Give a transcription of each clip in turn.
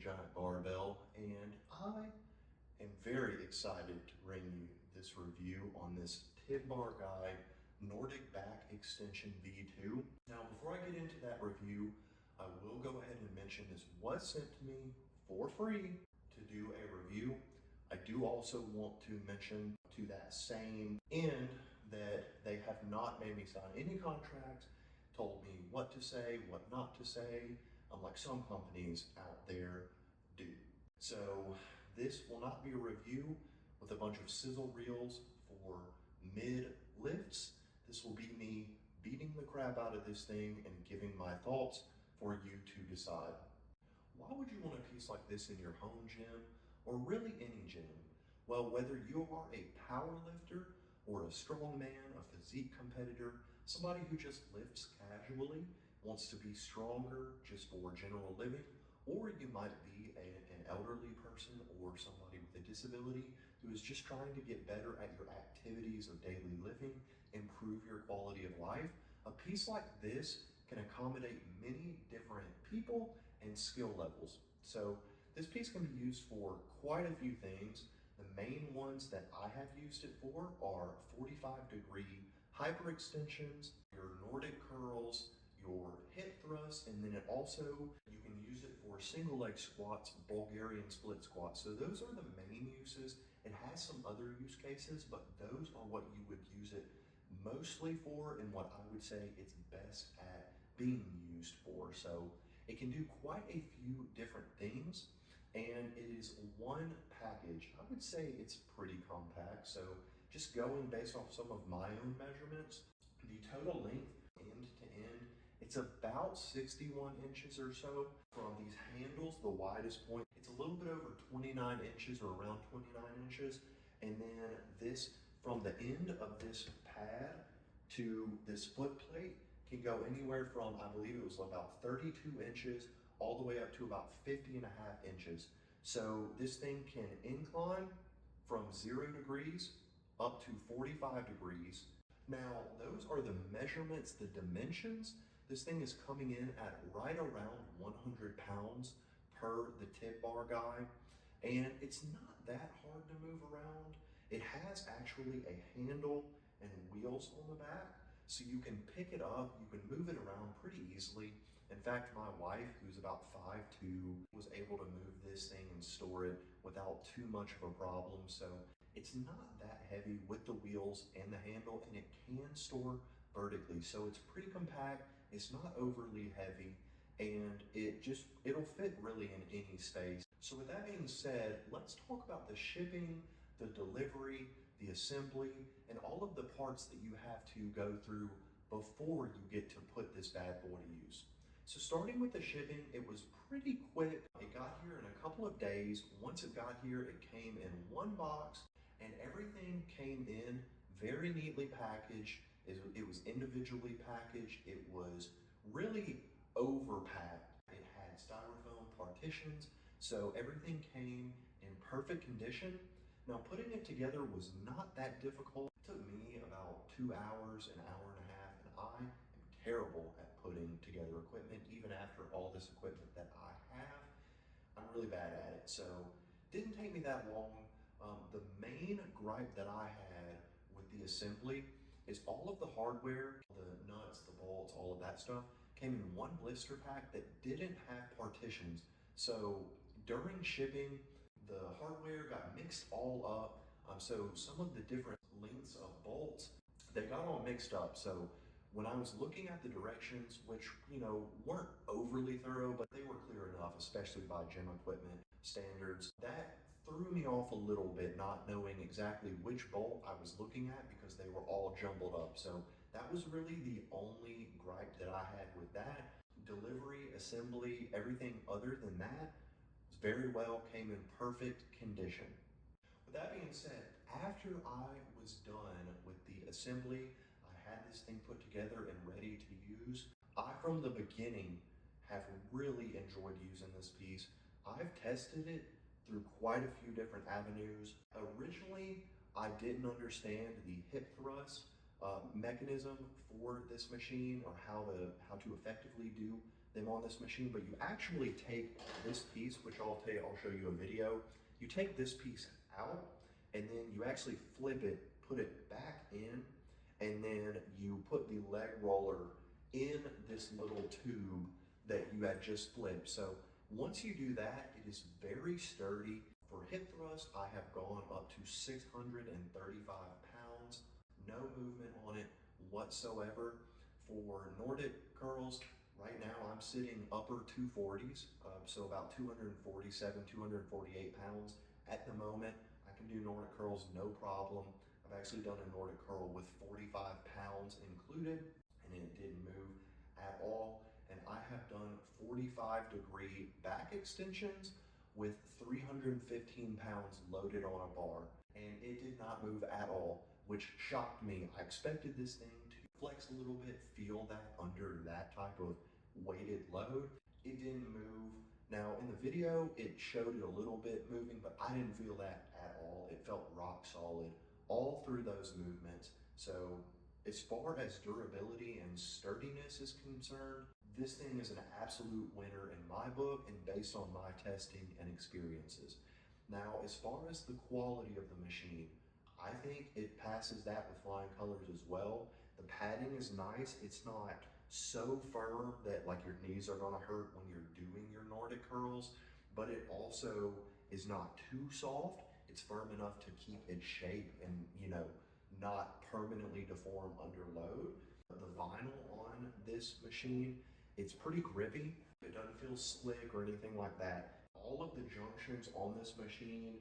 giant barbell, and I am very excited to bring you this review on this Tib Bar Guy Nordic back extension V2. Now, before I get into that review, I will go ahead and mention this was sent to me for free to do a review. I do also want to mention to that same end that they have not made me sign any contracts, told me what to say, what not to say, unlike some companies out there do. So this will not be a review with a bunch of sizzle reels for mid lifts. This will be me beating the crap out of this thing and giving my thoughts for you to decide. Why would you want a piece like this in your home gym or really any gym? Well, whether you are a power lifter or a strongman, a physique competitor, somebody who just lifts casually, wants to be stronger just for general living, or you might be an elderly person or somebody with a disability who is just trying to get better at your activities of daily living, improve your quality of life, a piece like this can accommodate many different people and skill levels. So this piece can be used for quite a few things. The main ones that I have used it for are 45-degree hyperextensions, your Nordic curls, your hip thrusts, and then you can use it for single leg squats, Bulgarian split squats. So those are the main uses. It has some other use cases, but those are what you would use it mostly for and what I would say it's best at being used for. So it can do quite a few different things, and it is one package. I would say it's pretty compact. So just going based off some of my own measurements, the total length end to end, it's about 61 inches or so. From these handles, the widest point, it's a little bit over 29 inches or around 29 inches. And then this, from the end of this pad to this foot plate, can go anywhere from, I believe it was about 32 inches all the way up to about 50.5 inches. So this thing can incline from 0 degrees up to 45 degrees. Now, those are the measurements, the dimensions. This thing is coming in at right around 100 pounds per the Tib Bar Guy, and it's not that hard to move around. It has actually a handle and wheels on the back, so you can pick it up, you can move it around pretty easily. In fact, my wife, who's about 5'2", was able to move this thing and store it without too much of a problem. So it's not that heavy with the wheels and the handle, and it can store vertically. So it's pretty compact, it's not overly heavy, and it'll fit really in any space. So with that being said, let's talk about the shipping, the delivery, the assembly, and all of the parts that you have to go through before you get to put this bad boy to use. So starting with the shipping, it was pretty quick. It got here in a couple of days. Once it got here, it came in one box, and everything came in very neatly packaged. It was individually packaged. It was really overpacked. It had styrofoam partitions, so everything came in perfect condition. Now, putting it together was not that difficult. It took me about 2 hours, an hour and a half, and I am terrible at putting together equipment. Even after all this equipment that I have, I'm really bad at it. So it didn't take me that long. The main gripe that I had with the assembly is all of the hardware, the nuts, the bolts, all of that stuff came in one blister pack that didn't have partitions. So during shipping, the hardware got mixed all up. So some of the different lengths of bolts, they got all mixed up. So when I was looking at the directions, which, weren't overly thorough, but they were clear enough, especially by gym equipment standards, that threw me off a little bit, not knowing exactly which bolt I was looking at because they were all jumbled up. So that was really the only gripe that I had with that. Delivery, assembly, everything other than that very well, came in perfect condition. With that being said, after I was done with the assembly, I had this thing put together and ready to use. I, from the beginning, have really enjoyed using this piece. I've tested it through quite a few different avenues. Originally, I didn't understand the hip thrust mechanism for this machine, or how to effectively do them on this machine, but you actually take this piece, which I'll show you a video. You take this piece out and then you actually flip it, put it back in, and then you put the leg roller in this little tube that you had just flipped. So once you do that, it is very sturdy. For hip thrust, I have gone up to 635 pounds, no movement on it whatsoever. For Nordic curls, right now I'm sitting upper 240s, so about 247, 248 pounds at the moment. I can do Nordic curls no problem. I've actually done a Nordic curl with 45 pounds included, and it didn't move at all. And I have done 45-degree back extensions with 315 pounds loaded on a bar, and it did not move at all, which shocked me. I expected this thing to flex a little bit, feel that under that type of weighted load. It didn't move. Now in the video, it showed it a little bit moving, but I didn't feel that at all. It felt rock solid all through those movements. So as far as durability and sturdiness is concerned, this thing is an absolute winner in my book and based on my testing and experiences. Now, as far as the quality of the machine, I think it passes that with flying colors as well. The padding is nice. It's not so firm that like your knees are gonna hurt when you're doing your Nordic curls, but it also is not too soft. It's firm enough to keep its shape and, you know, not permanently deform under load. The vinyl on this machine, it's pretty grippy. It doesn't feel slick or anything like that. All of the junctions on this machine,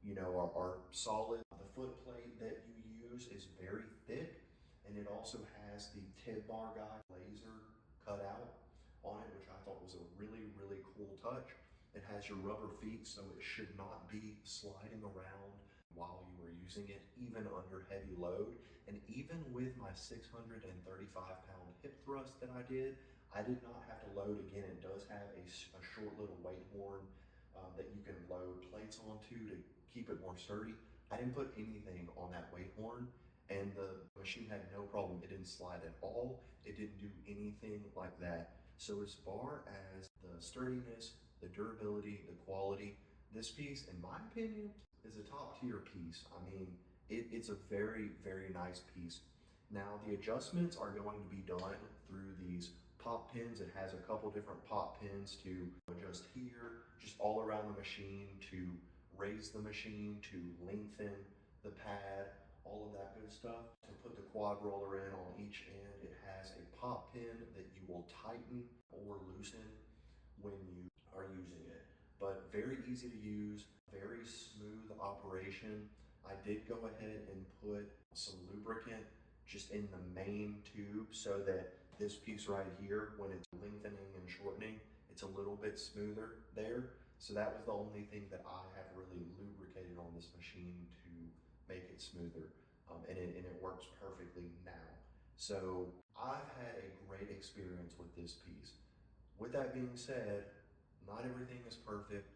you know, are solid. The foot plate that you use is very thick, and it also has the Tib Bar Guy laser cut out on it, which I thought was a really, really cool touch. It has your rubber feet, so it should not be sliding around while you are using it, even under heavy load. And even with my 635-pound hip thrust that I did not have to load again. It does have a short little weight horn that you can load plates onto to keep it more sturdy. I didn't put anything on that weight horn, and the machine had no problem. It didn't slide at all. It didn't do anything like that. So as far as the sturdiness, the durability, the quality, this piece, in my opinion, is a top tier piece. I mean, it's a very, very nice piece. Now the adjustments are going to be done through these pop pins. It has a couple different pop pins to adjust here, just all around the machine, to raise the machine, to lengthen the pad, all of that good stuff. To put the quad roller in on each end, it has a pop pin that you will tighten or loosen when you are using it. But very easy to use, very smooth operation. I did go ahead and put some lubricant just in the main tube so that this piece right here, when it's lengthening and shortening, it's a little bit smoother there. So that was the only thing that I have really lubricated on this machine to make it smoother. And it works perfectly now. So I've had a great experience with this piece. With that being said, not everything is perfect.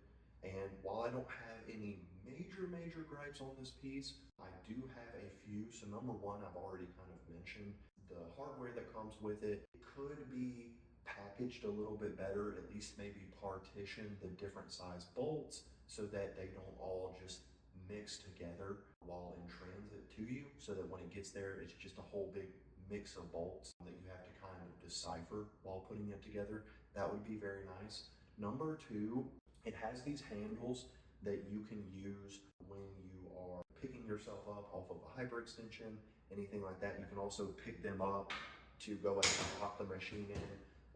And while I don't have any major gripes on this piece, I do have a few. So number one, I've already kind of mentioned the hardware that comes with it. It could be packaged a little bit better, at least maybe partition the different size bolts so that they don't all just mix together while in transit to you, so that when it gets there, it's just a whole big mix of bolts that you have to kind of decipher while putting it together. That would be very nice. Number two, it has these handles that you can use when you are picking yourself up off of a hyperextension, anything like that. You can also pick them up to go ahead and pop the machine in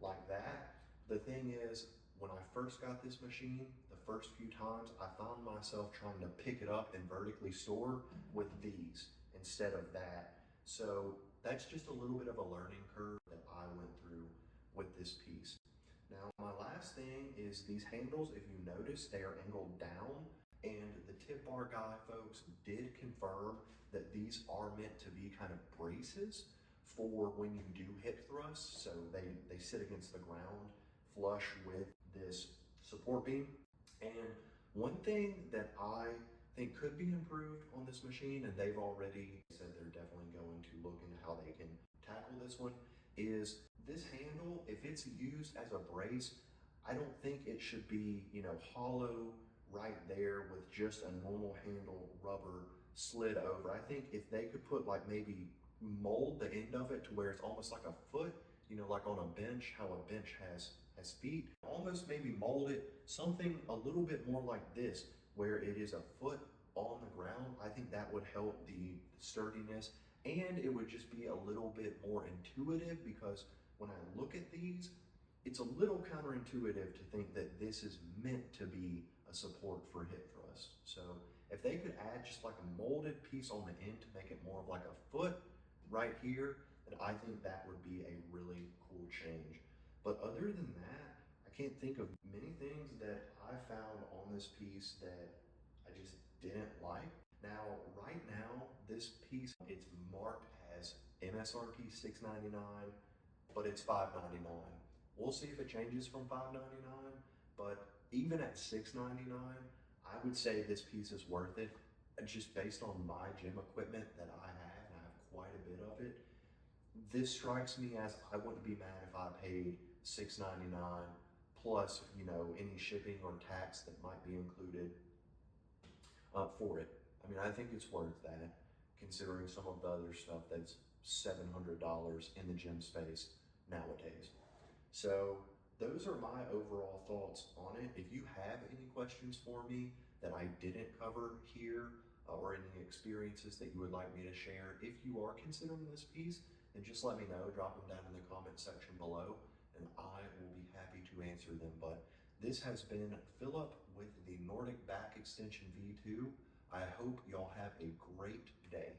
like that. The thing is, when I first got this machine, the first few times, I found myself trying to pick it up and vertically store with these instead of that. So that's just a little bit of a learning curve that I went through with this piece. Now, my last thing is these handles. If you notice, they are angled down, and the Tib Bar Guy folks did confirm that these are meant to be kind of braces for when you do hip thrusts. So they sit against the ground flush with this support beam. And one thing that I think could be improved on this machine, and they've already said they're definitely going to look into how they can tackle this one, is this handle, if it's used as a brace, I don't think it should be, you know, hollow right there with just a normal handle rubber slid over. I think if they could put like maybe mold the end of it to where it's almost like a foot, you know, like on a bench, how a bench has feet, almost maybe mold it something a little bit more like this, where it is a foot on the ground. I think that would help the sturdiness, and it would just be a little bit more intuitive, because when I look at these, it's a little counterintuitive to think that this is meant to be a support for hip thrust. So if they could add just like a molded piece on the end to make it more of like a foot right here, then I think that would be a really cool change. But other than that, I can't think of many things that I found on this piece that I just didn't like. Now, right now, this piece, it's marked as MSRP $6.99, but it's $5.99. We'll see if it changes from $5.99, but even at $6.99, I would say this piece is worth it, just based on my gym equipment that I have, and I have quite a bit of it. This strikes me as, I wouldn't be mad if I paid $6.99 plus, you know, any shipping or tax that might be included for it. I mean, I think it's worth that, considering some of the other stuff that's $700 in the gym space nowadays. So those are my overall thoughts on it. If you have any questions for me that I didn't cover here, or any experiences that you would like me to share, if you are considering this piece, then just let me know. Drop them down in the comment section below, and I will be happy to answer them. But this has been Philip with the Nordic Back Extension V2. I hope y'all have a great day.